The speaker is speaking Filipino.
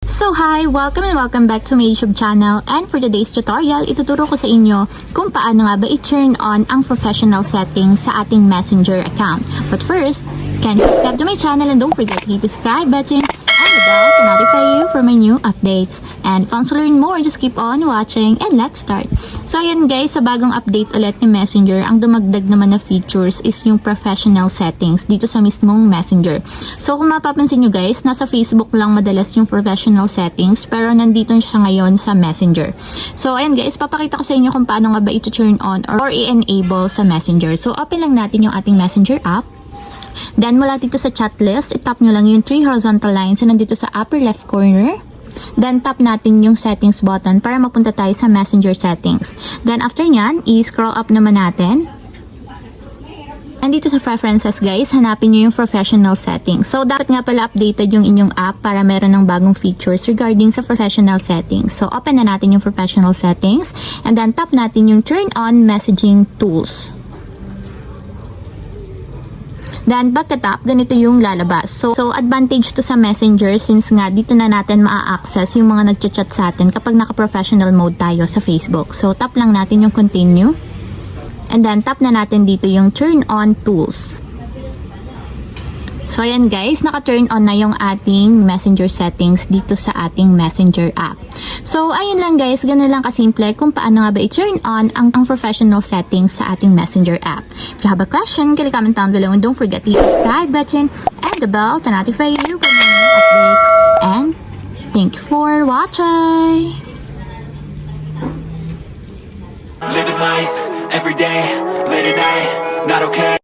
So hi! Welcome and welcome back to my YouTube channel, and for today's tutorial, ituturo ko sa inyo kung paano nga ba i-turn on ang professional settings sa ating Messenger account. But first, can you subscribe to my channel and don't forget to hit the subscribe button and the bell to notify you for my new updates. And if you want to learn more, just keep on watching and let's start. So ayan guys, sa bagong update ulit ni Messenger, ang dumagdag naman na features is yung professional settings dito sa mismong Messenger. So kung mapapansin nyo guys, nasa Facebook lang madalas yung professional settings, pero nandito siya ngayon sa Messenger. So ayan guys, papakita ko sa inyo kung paano nga ba ito turn on or i-enable sa Messenger. So open lang natin yung ating Messenger app. Then mula dito sa chat list, itap nyo lang yung 3 horizontal lines na nandito sa upper left corner. Then tap natin yung settings button para mapunta tayo sa Messenger settings. Then after nyan, i-scroll up naman natin. And dito sa preferences guys, hanapin nyo yung professional settings. So dapat nga pala updated yung inyong app para meron ng bagong features regarding sa professional settings. So open na natin yung professional settings and then tap natin yung turn on messaging tools. Then pagka-tap, ganito yung lalabas. So advantage to sa Messenger since nga dito na natin maa-access yung mga nagchat-chat sa atin kapag naka-professional mode tayo sa Facebook. So tap lang natin yung continue. And then tap na natin dito yung turn on tools. So ayan guys, naka-turn on na yung ating Messenger settings dito sa ating Messenger app. So ayun lang guys, ganun lang kasimple kung paano nga ba i-turn on ang professional settings sa ating Messenger app. If you have a question, comment down below and don't forget to hit the subscribe button and the bell to notify you for my new updates. And thank you for watching! Living life, every day, late at night, not okay.